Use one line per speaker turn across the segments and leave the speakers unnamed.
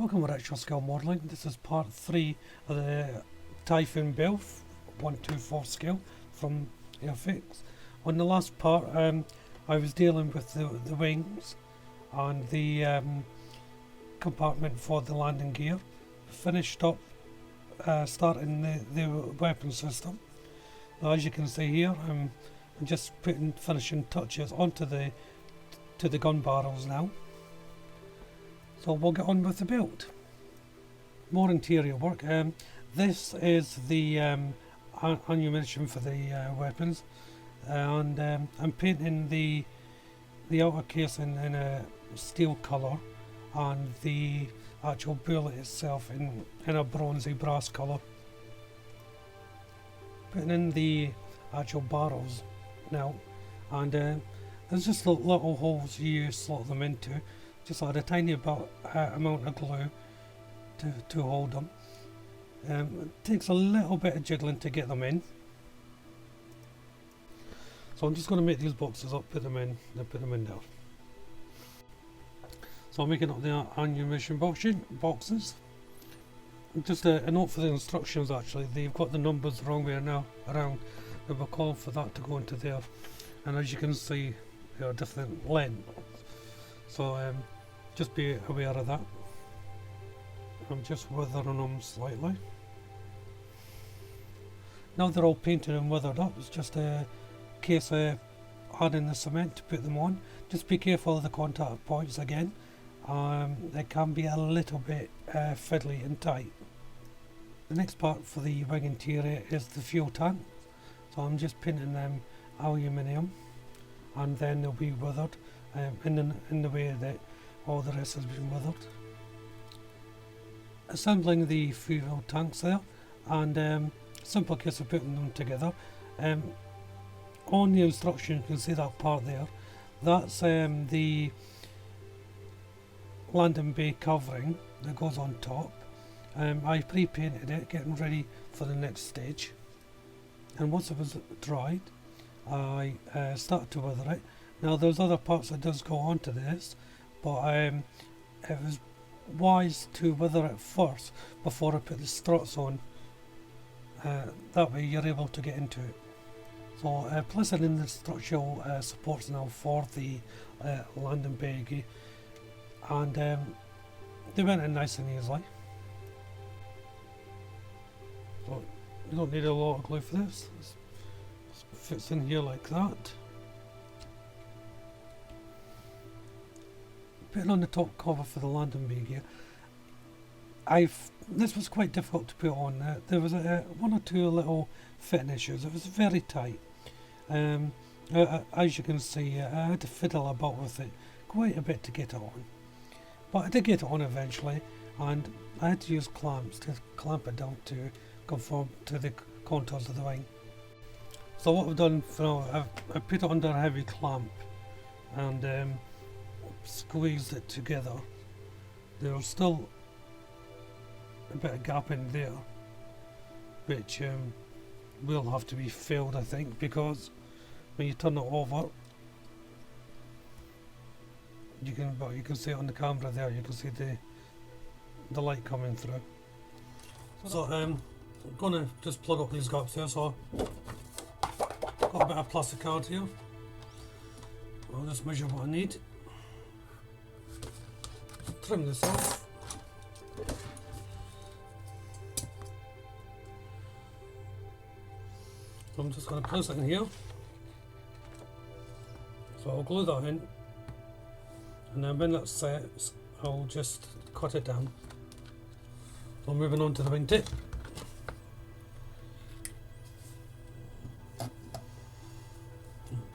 Welcome to Retro Scale Modelling. This is part 3 of the Typhoon build, 124 scale from Airfix. On the last part I was dealing with the wings and the compartment for the landing gear. Finished up starting the weapon system. Now, as you can see here, I'm just putting finishing touches onto the gun barrels now. So we'll get on with the build. More interior work. This is the ammunition for the weapons, and I'm painting the outer casing in a steel colour and the actual bullet itself in a bronzy brass colour. Putting in the actual barrels now, and there's just little holes you slot them into. Just add a tiny amount of glue to hold them. It takes a little bit of jiggling to get them in. So I'm just going to make these boxes up, put them in, then put them in there. So I'm making up the ammunition boxes. Just a note for the instructions, actually, they've got the numbers the wrong way now around. They were calling for that to go into there. And as you can see, they are different lengths. So just be aware of that. I'm just weathering them slightly. Now they're all painted and weathered up, it's just a case of adding the cement to put them on. Just be careful of the contact points again. They can be a little bit fiddly and tight. The next part for the wing interior is the fuel tank. So I'm just painting them aluminium, and then they'll be weathered in the way that all the rest has been weathered. Assembling the fuel tanks there, and simple case of putting them together. On the instruction you can see that part there, that's the landing bay covering that goes on top. I pre-painted it, getting ready for the next stage, and once it was dried I started to weather it. Now there's other parts that does go onto this, but it was wise to weather it first before I put the struts on. That way you're able to get into it. So placing in the structural supports now for the landing bay, and they went in nice and easily. So you don't need a lot of glue for this. It fits in here like that. Putting on the top cover for the landing bay gear, this was quite difficult to put on. There was one or two little fitting issues. It was very tight. As you can see, I had to fiddle about with it quite a bit to get it on, but I did get it on eventually, and I had to use clamps to clamp it down to conform to the contours of the wing. So what I've done for now, I've put it under a heavy clamp and squeezed it together. There's still a bit of gap in there, which will have to be filled, I think, because when you turn it over, you can see it on the camera there. You can see the light coming through. So I'm gonna just plug up these gaps here. So got a bit of plastic card here. I'll just measure what I need. Trim this off. So I'm just going to place it in here. So I'll glue that in, and then when that's set, I'll just cut it down. So moving on to the wing tip.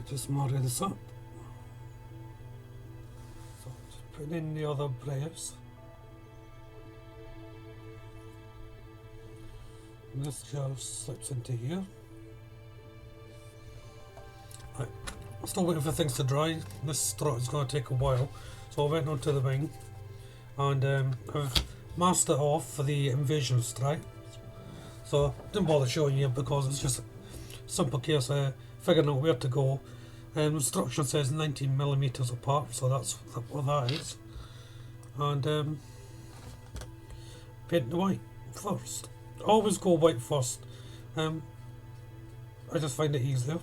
Just marry this up. So just put in the other brace. And this just slips into here. Right. I'm still waiting for things to dry. This strut is going to take a while, so I went onto the wing, and I've masked it off for the invasion strike. So didn't bother showing you because it's just a simple case of figuring out where to go. Instruction says 19mm apart, so that's what that is. And paint the white first. Always go white first. I just find it easier.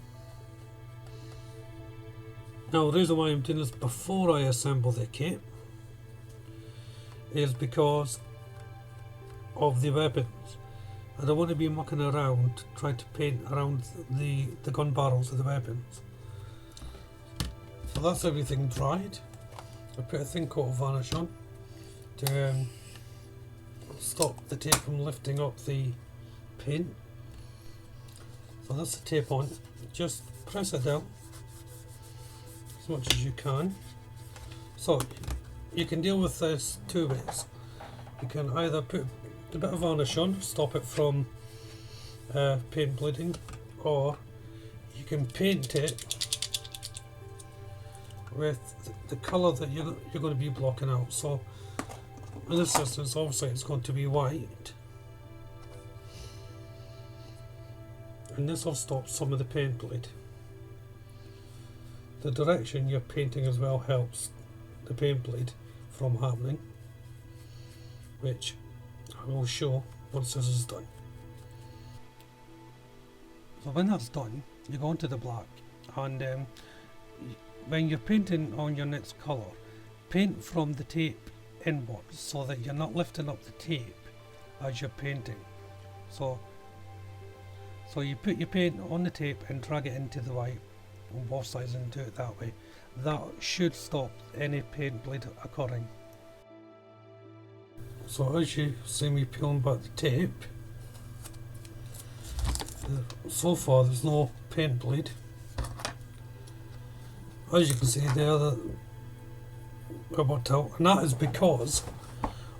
Now the reason why I'm doing this before I assemble the kit is because of the weapons. I don't want to be mucking around trying to paint around the gun barrels of the weapons. So that's everything dried. I put a thin coat of varnish on to stop the tape from lifting up the paint. So that's the tape on. Just press it down as much as you can. So you can deal with this two ways. You can either put a bit of varnish on, stop it from paint bleeding, or you can paint it with the colour that you're going to be blocking out. So in this instance, obviously it's going to be white, and this will stop some of the paint bleed. The direction you're painting as well helps the paint bleed from happening, which I will show once this is done. So when that's done, you go into the black, and when you're painting on your next colour, paint from the tape inwards so that you're not lifting up the tape as you're painting. So you put your paint on the tape and drag it into the white on both sides and do it that way. That should stop any paint bleed occurring. So as you see me peeling back the tape, so far there's no paint bleed. As you can see there, that I worked out, and that is because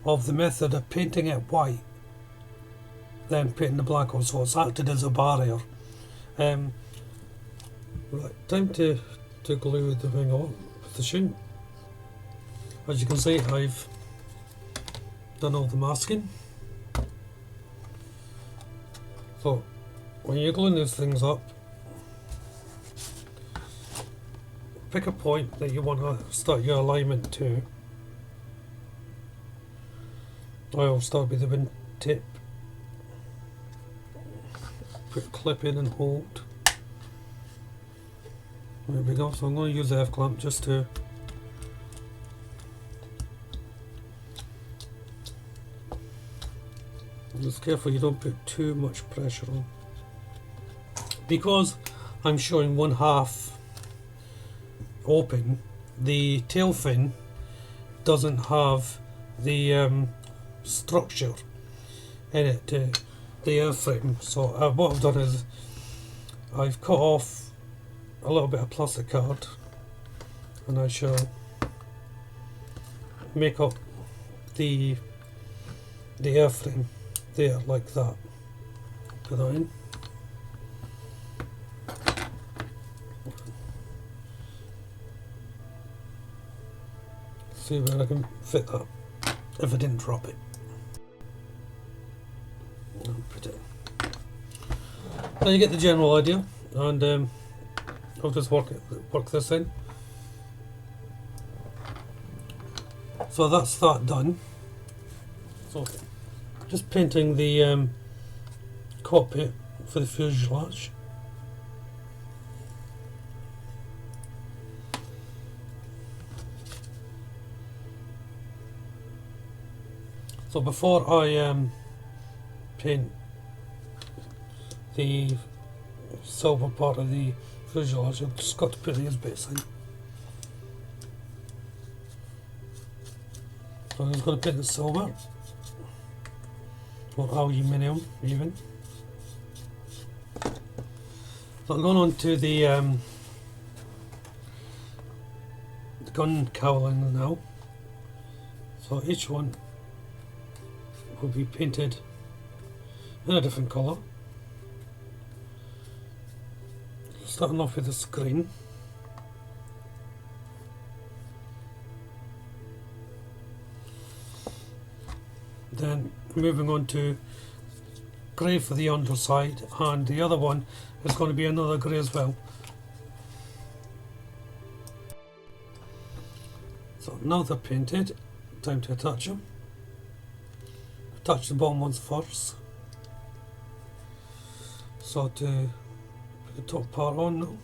of the method of painting it white, then painting the black on, so it's acted as a barrier. Right, time to glue the thing on with the shin. As you can see, I've done all the masking. So when you're gluing these things up, pick a point that you want to start your alignment to. I'll start with the wing tip. Put a clip in and hold. There we go. So I'm going to use the F clamp just to just careful you don't put too much pressure on, because I'm showing one half open. The tail fin doesn't have the structure in it, the airframe. So what I've done is I've cut off a little bit of plastic card, and I shall make up the airframe there like that. Put that in. See where I can fit that if I didn't drop it. I'll put it in. Now you get the general idea, and I'll just work this in. So that's that done. So just painting the cockpit for the fuselage. So before I paint the silver part of the fuselage, I've just got to put these bits in. So I'm just going to paint the silver, or aluminium even. So I'm going on to the gun cowling now. So each one will be painted in a different colour. Starting off with the screen. Then moving on to grey for the underside, and the other one is going to be another grey as well. So now they're painted, time to attach them. attach the bottom ones first. So to put the top part on now.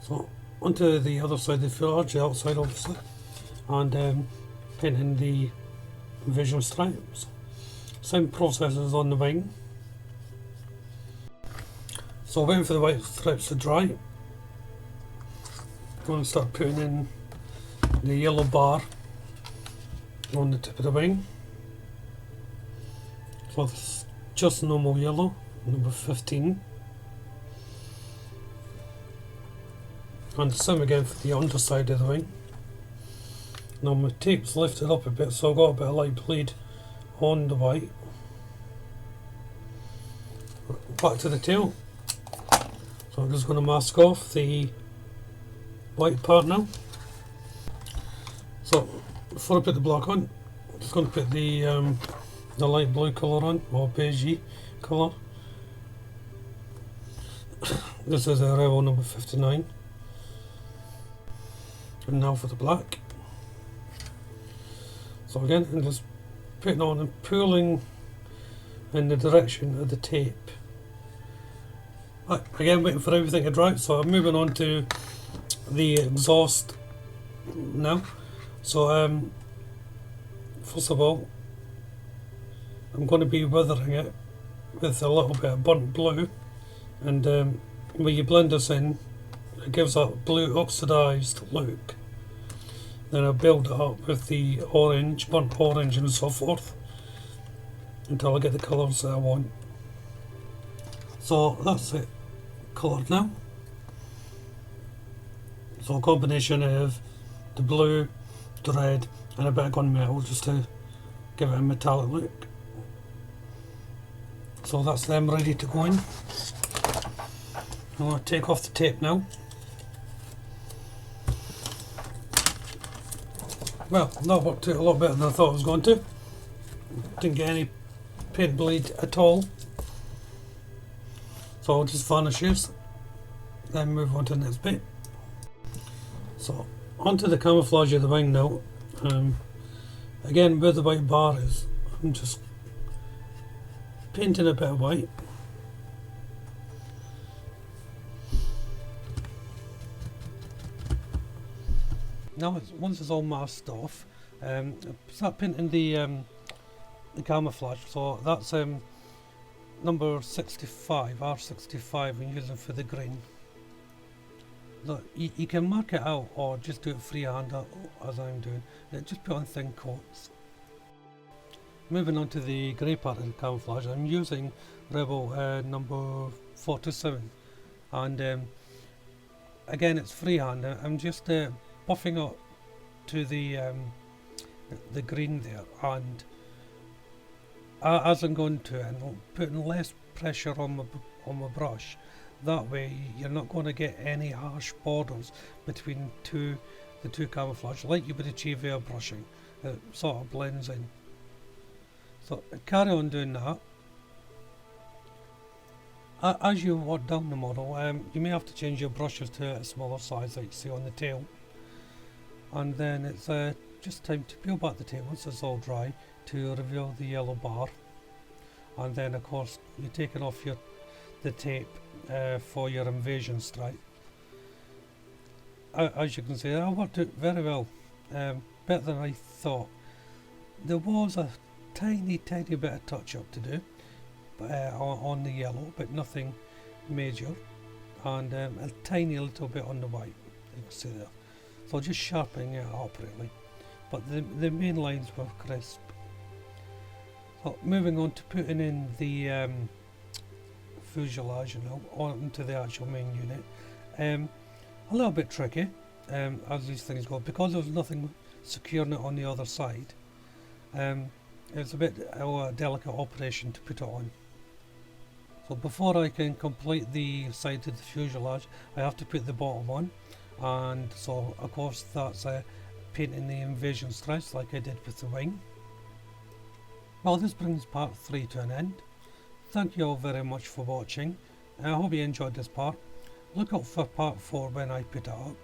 So onto the other side of the fuselage, the outside obviously, and painting the vision stripes. Same process as on the wing. So waiting for the white stripes to dry. Going to start putting in the yellow bar on the tip of the wing. So it's just normal yellow, number 15. And the same again for the underside of the wing. Now my tape's lifted up a bit, so I've got a bit of light bleed on the white. Back to the tail. So I'm just going to mask off the white part now. So before I put the black on, I'm just going to put the light blue colour on, or beigey colour. This is a Rebel number 59. And now for the black. So again, I'm just putting on and pulling in the direction of the tape. Right, again, waiting for everything to dry, so I'm moving on to the exhaust now. So first of all, I'm going to be weathering it with a little bit of burnt blue, and when you blend this in, it gives that blue oxidised look. Then I build it up with the orange, burnt orange and so forth, until I get the colours that I want. So that's it, coloured now. So a combination of the blue, the red and a bit of gunmetal just to give it a metallic look. So that's them ready to go in. I'm going to take off the tape now. Well, that worked out a lot better than I thought it was going to. Didn't get any paint bleed at all. So I'll just varnish this, then move on to the next bit. So onto the camouflage of the wing now. Again, where the white bar is, I'm just painting a bit of white. Now, once it's all masked off, start painting the camouflage. So that's number 65, R65, I'm using for the green. Look, you can mark it out or just do it freehand as I'm doing. Just put on thin coats. Moving on to the grey part of the camouflage, I'm using Rebel number 47, and again it's freehand. I'm just buffing up to the green there, and as I'm going to it, I'm putting less pressure on my brush. That way you're not going to get any harsh borders between the two camouflage like you would achieve airbrushing. It sort of blends in. So carry on doing that. As you walk down the model, you may have to change your brushes to a smaller size like you see on the tail. And then it's just time to peel back the tape once it's all dry to reveal the yellow bar. And then of course you're taking off the tape for your invasion stripe. As you can see, I worked it very well, better than I thought. There was a tiny bit of touch up to do on the yellow, but nothing major, and a tiny little bit on the white, you can see there. So just sharpening it up really, but the main lines were crisp. So moving on to putting in the fuselage onto the actual main unit. A little bit tricky as these things go, because there's nothing securing it on the other side. It's a bit of a delicate operation to put it on. So before I can complete the side of the fuselage, I have to put the bottom on, and so of course that's painting the invasion stripes like I did with the wing. Well, this brings part 3 to an end. Thank you all very much for watching. I hope you enjoyed this part. Look out for part 4 when I put it up.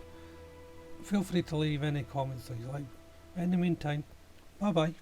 feel free to leave any comments that you like. In the meantime, bye bye.